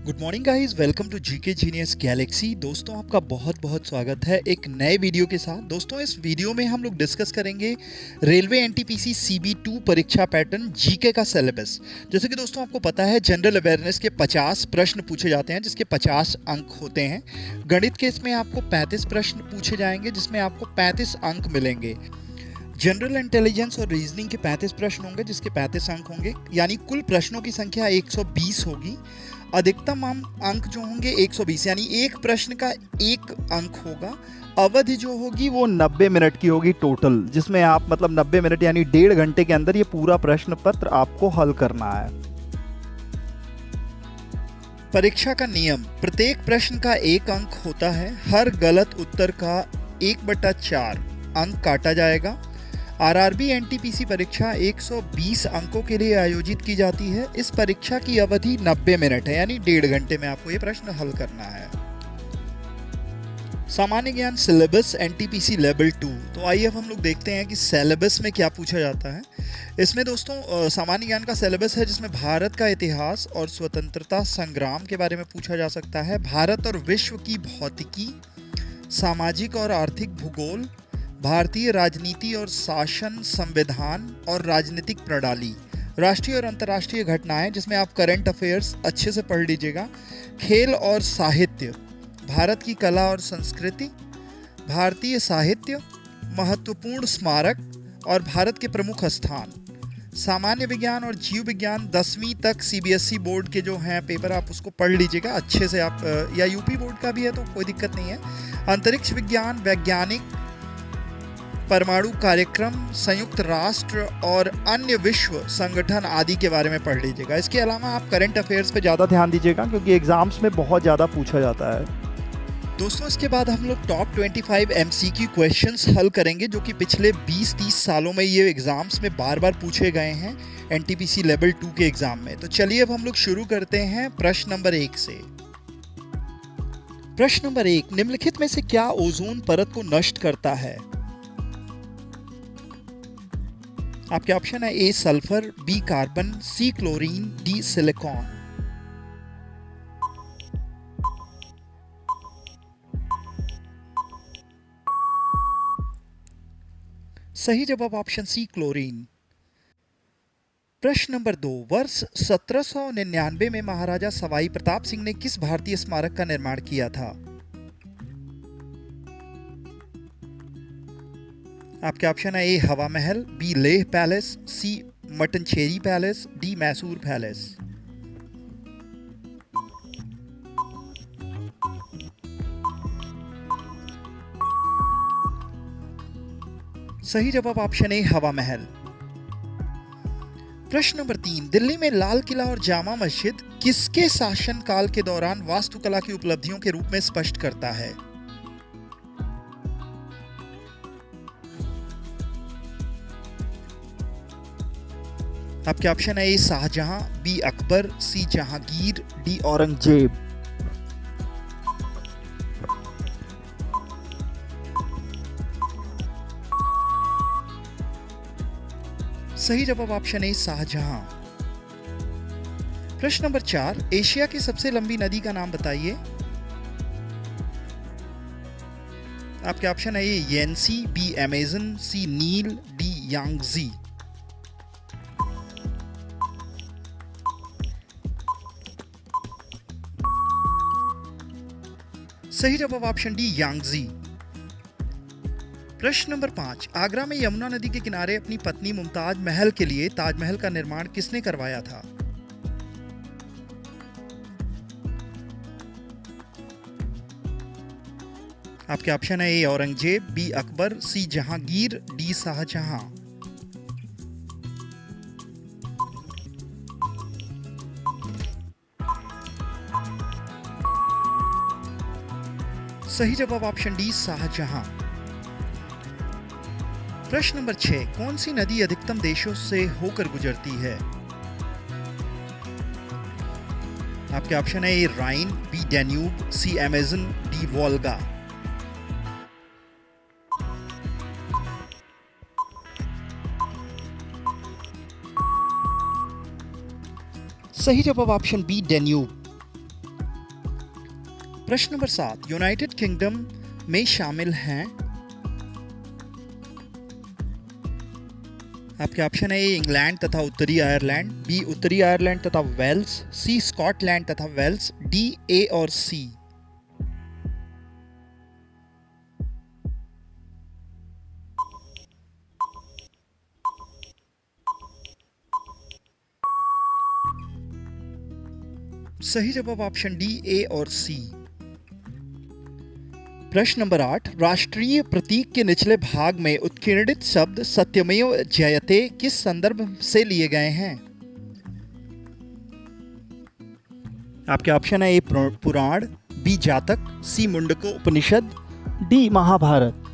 Good morning guys, welcome to GK genius galaxy. दोस्तों, आपका बहुत बहुत स्वागत है एक नए वीडियो के साथ। दोस्तों, इस वीडियो में हम लोग डिस्कस करेंगे रेलवे एनटीपीसी CB2 परीक्षा पैटर्न जीके का सिलेबस। जैसे कि दोस्तों आपको पता है, जनरल अवेयरनेस के 50 प्रश्न पूछे जाते हैं जिसके 50 अंक होते हैं। गणित के इसमें आपको 35 प्रश्न पूछे जाएंगे जिसमें आपको 35 अंक मिलेंगे। जनरल इंटेलिजेंस और रीजनिंग के 35 प्रश्न होंगे जिसके 35 अंक होंगे, यानी कुल प्रश्नों की संख्या 120 होगी। अधिकतम अंक जो होंगे 120, यानी एक प्रश्न का 1 अंक होगा। अवधि जो होगी वो 90 मिनट की होगी टोटल, जिसमें आप 90 मिनट यानी 1.5 घंटे के अंदर ये पूरा प्रश्न पत्र आपको हल करना है। परीक्षा का नियम: प्रत्येक प्रश्न का 1 अंक होता है। हर गलत उत्तर का 1/4 अंक काटा जाएगा। आरआरबी एनटीपीसी परीक्षा 120 अंकों के लिए आयोजित की जाती है। इस परीक्षा की अवधि 90 मिनट है, यानी 1.5 घंटे में आपको ये प्रश्न हल करना है। सामान्य ज्ञान सिलेबस एनटीपीसी लेवल 2। तो आइए अब हम लोग देखते हैं कि सिलेबस में क्या पूछा जाता है। इसमें दोस्तों सामान्य ज्ञान का सिलेबस है जिसमें भारत का इतिहास और स्वतंत्रता संग्राम के बारे में पूछा जा सकता है। भारत और विश्व की भौतिकी, सामाजिक और आर्थिक भूगोल, भारतीय राजनीति और शासन, संविधान और राजनीतिक प्रणाली, राष्ट्रीय और अंतर्राष्ट्रीय घटनाएं जिसमें आप करंट अफेयर्स अच्छे से पढ़ लीजिएगा, खेल और साहित्य, भारत की कला और संस्कृति, भारतीय साहित्य, महत्वपूर्ण स्मारक और भारत के प्रमुख स्थान, सामान्य विज्ञान और जीव विज्ञान। 10वीं तक CBSE बोर्ड के जो हैं पेपर आप उसको पढ़ लीजिएगा अच्छे से, आप या यूपी बोर्ड का भी है तो कोई दिक्कत नहीं है। अंतरिक्ष विज्ञान, वैज्ञानिक, परमाणु कार्यक्रम, संयुक्त राष्ट्र और अन्य विश्व संगठन आदि के बारे में पढ़ लीजिएगा। इसके अलावा आप करंट अफेयर्स पे ज़्यादा ध्यान दीजिएगा क्योंकि एग्जाम्स में बहुत ज़्यादा पूछा जाता है। दोस्तों, इसके बाद हम लोग टॉप 25 MCQ क्वेश्चंस हल करेंगे जो कि पिछले 20-30 सालों में ये एग्जाम्स में बार बार पूछे गए हैं एनटीपीसी लेवल 2 के एग्जाम में। तो चलिए अब हम लोग शुरू करते हैं प्रश्न नंबर 1 से। प्रश्न नंबर 1, निम्नलिखित में से क्या ओजोन परत को नष्ट करता है? आपके ऑप्शन है: ए सल्फर, बी कार्बन, सी क्लोरीन, डी सिलिकॉन। सही जवाब ऑप्शन सी क्लोरीन। प्रश्न नंबर 2, वर्ष 1799 में महाराजा सवाई प्रताप सिंह ने किस भारतीय स्मारक का निर्माण किया था? आपके ऑप्शन है: ए हवा महल, बी लेह पैलेस, सी मटनचेरी पैलेस, डी मैसूर पैलेस। सही जवाब ऑप्शन ए हवा महल। प्रश्न नंबर 3, दिल्ली में लाल किला और जामा मस्जिद किसके शासनकाल के दौरान वास्तुकला की उपलब्धियों के रूप में स्पष्ट करता है? आपके ऑप्शन है: ए शाहजहां, बी अकबर, सी जहांगीर, डी औरंगजेब। सही जवाब ऑप्शन ए शाहजहां। प्रश्न नंबर 4, एशिया की सबसे लंबी नदी का नाम बताइए। आपके ऑप्शन है: ए येंसी, बी अमेजन, सी नील, डी यांगजी। सही जवाब ऑप्शन डी यांगजी। प्रश्न नंबर 5, आगरा में यमुना नदी के किनारे अपनी पत्नी मुमताज महल के लिए ताजमहल का निर्माण किसने करवाया था? आपके ऑप्शन है: ए औरंगजेब, बी अकबर, सी जहांगीर, डी शाहजहां। सही जवाब ऑप्शन डी शाहजहां। प्रश्न नंबर 6, कौन सी नदी अधिकतम देशों से होकर गुजरती है? आपके ऑप्शन है: ए राइन, बी डैन्यूब, सी अमेजन, डी वोल्गा। सही जवाब ऑप्शन बी डैन्यूब। प्रश्न नंबर 7, यूनाइटेड किंगडम में शामिल हैं। आपके ऑप्शन है ए इंग्लैंड तथा उत्तरी आयरलैंड, बी उत्तरी आयरलैंड तथा वेल्स, सी स्कॉटलैंड तथा वेल्स, डी ए और सी। सही जवाब ऑप्शन डी ए और सी। प्रश्न नंबर 8, राष्ट्रीय प्रतीक के निचले भाग में उत्कीर्णित शब्द सत्यमेव जयते किस संदर्भ से लिए गए हैं? आपके ऑप्शन है ए पुराण, बी जातक, सी मुंडको उपनिषद, डी महाभारत।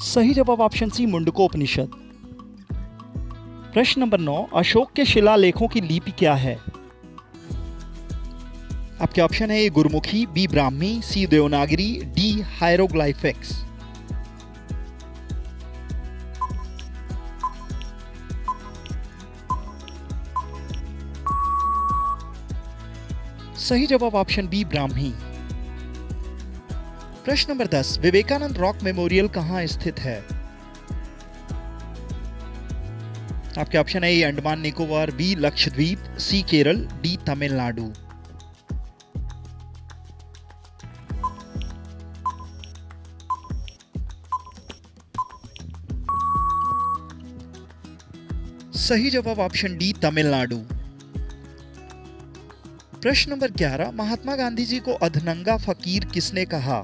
सही जवाब ऑप्शन सी मुंडको उपनिषद। प्रश्न नंबर 9, अशोक के शिलालेखों की लिपि क्या है? आपके ऑप्शन है ए गुरमुखी, बी ब्राह्मी, सी देवनागरी, डी हायरोग्लाइफिक्स। सही जवाब ऑप्शन बी ब्राह्मी। प्रश्न नंबर 10, विवेकानंद रॉक मेमोरियल कहां स्थित है? आपके ऑप्शन है ए अंडमान निकोबार, बी लक्षद्वीप, सी केरल, डी तमिलनाडु। सही जवाब ऑप्शन डी तमिलनाडु। प्रश्न नंबर 11, महात्मा गांधी जी को अधनंगा फकीर किसने कहा?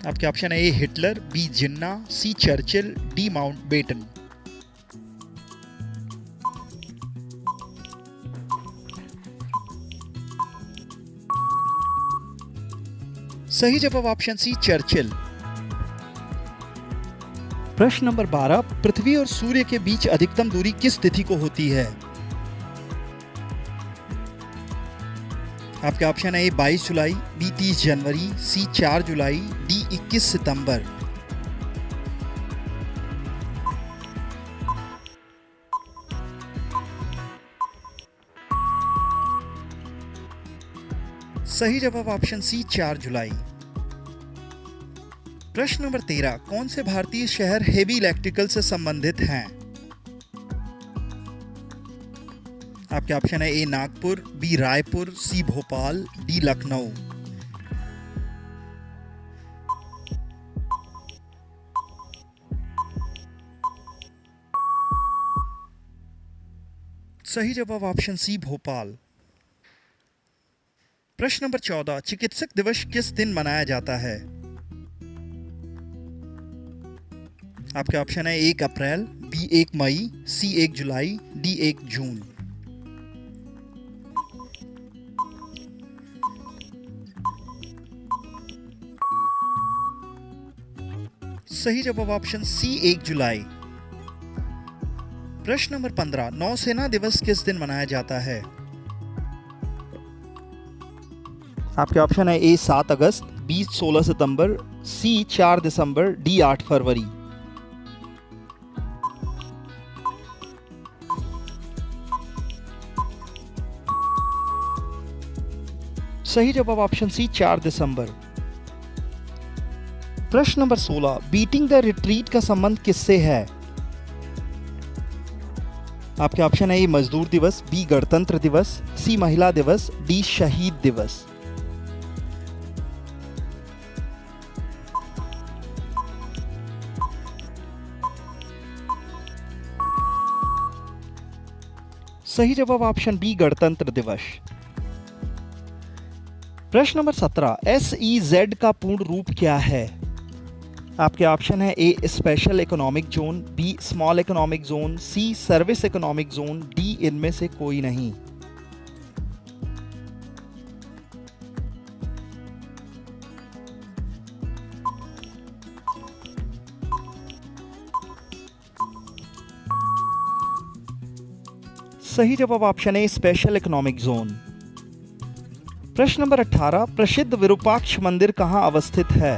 आपके ऑप्शन है A Hitler, B Jinnah, C Churchill, D Mountbatten. सही जवाब ऑप्शन सी चर्चिल। प्रश्न नंबर 12, पृथ्वी और सूर्य के बीच अधिकतम दूरी किस तिथि को होती है? आपके ऑप्शन है ए 22 जुलाई, बी 30 जनवरी, सी 4 जुलाई, डी 21 सितंबर। सही जवाब ऑप्शन सी 4 जुलाई। प्रश्न नंबर 13, कौन से भारतीय शहर हेवी इलेक्ट्रिकल से संबंधित हैं? आपके ऑप्शन है ए नागपुर, बी रायपुर, सी भोपाल, डी लखनऊ। सही जवाब ऑप्शन सी भोपाल। प्रश्न नंबर 14, चिकित्सक दिवस किस दिन मनाया जाता है? आपके ऑप्शन है 1 अप्रैल, बी 1 मई, सी 1 जुलाई, डी 1 जून। सही जवाब ऑप्शन सी 1 जुलाई। प्रश्न नंबर 15, नौसेना दिवस किस दिन मनाया जाता है? आपके ऑप्शन है ए 7 अगस्त, बी 16 सितंबर, सी 4 दिसंबर, डी 8 फरवरी। सही जवाब ऑप्शन सी 4 दिसंबर। प्रश्न नंबर 16, बीटिंग द रिट्रीट का संबंध किससे है? आपके ऑप्शन है ए मजदूर दिवस, बी गणतंत्र दिवस, सी महिला दिवस, डी शहीद दिवस। सही जवाब ऑप्शन बी गणतंत्र दिवस। प्रश्न नंबर 17, SEZ का पूर्ण रूप क्या है? आपके ऑप्शन है A special economic zone, B small economic zone, C service economic zone, D इनमें से कोई नहीं। सही जवाब option A special economic zone. प्रश्न नंबर 18, प्रसिद्ध विरूपाक्ष मंदिर कहां अवस्थित है?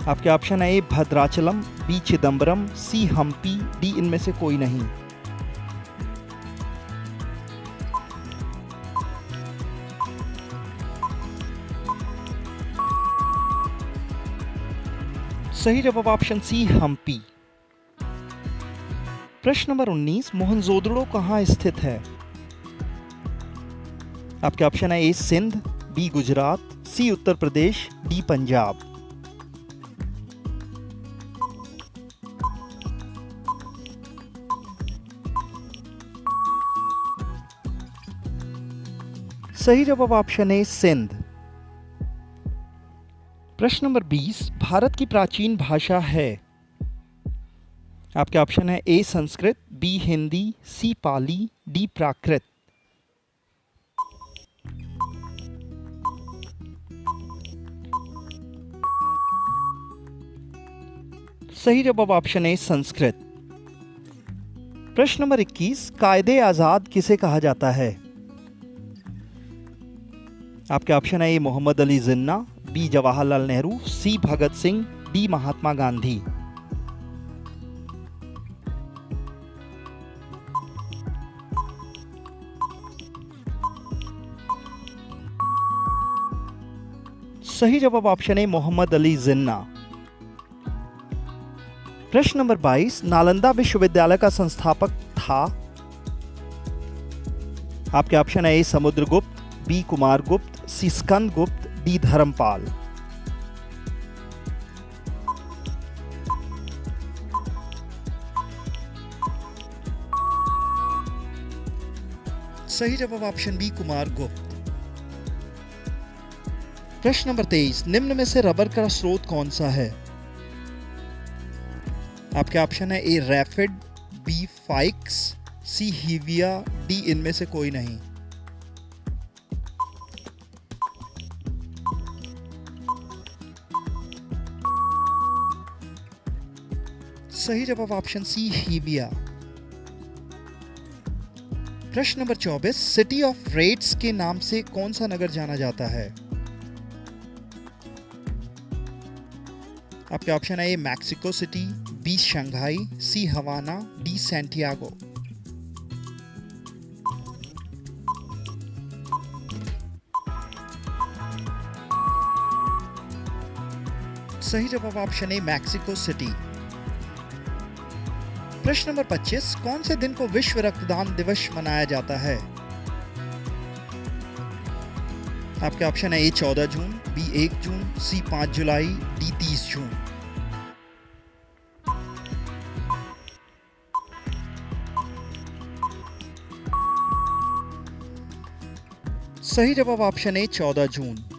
आपके ऑप्शन है ए भद्राचलम, बी चिदम्बरम, सी हम्पी, डी इनमें से कोई नहीं। सही जवाब ऑप्शन सी हम्पी। प्रश्न नंबर 19, मोहनजोदड़ो कहाँ स्थित है? आपके ऑप्शन है ए सिंध, बी गुजरात, सी उत्तर प्रदेश, डी पंजाब। सही जवाब ऑप्शन ए सिंध। प्रश्न नंबर 20, भारत की प्राचीन भाषा है? आपके ऑप्शन है ए संस्कृत, बी हिंदी, सी पाली, डी प्राकृत। सही जवाब ऑप्शन ए संस्कृत। प्रश्न नंबर 21, कायदे आजाद किसे कहा जाता है? आपके ऑप्शन है ए मोहम्मद अली जिन्ना, बी जवाहरलाल नेहरू, सी भगत सिंह, डी महात्मा गांधी। सही जवाब ऑप्शन ए मोहम्मद अली जिन्ना। प्रश्न नंबर 22, नालंदा विश्वविद्यालय का संस्थापक था? आपके ऑप्शन है ए समुद्रगुप्त, बी कुमारगुप्त, सी स्कंदगुप्त, डी धर्मपाल। सही जवाब ऑप्शन बी कुमारगुप्त। प्रश्न नंबर 23, निम्न में से रबर का स्रोत कौन सा है? आपके ऑप्शन है ए रैफिड, बी फाइक्स, सी हीविया, डी इनमें से कोई नहीं। सही जवाब ऑप्शन सी हीविया। प्रश्न नंबर 24, सिटी ऑफ रेड्स के नाम से कौन सा नगर जाना जाता है? आपके ऑप्शन है ए मैक्सिको सिटी, बी शंघाई, सी हवाना, डी सैंटियागो। सही जवाब ऑप्शन ए मैक्सिको सिटी। प्रश्न नंबर 25, कौन से दिन को विश्व रक्तदान दिवस मनाया जाता है? आपके ऑप्शन है ए 14 जून, बी 1 जून, सी 5 जुलाई, डी 30 जून। सही जवाब ऑप्शन ए 14 जून।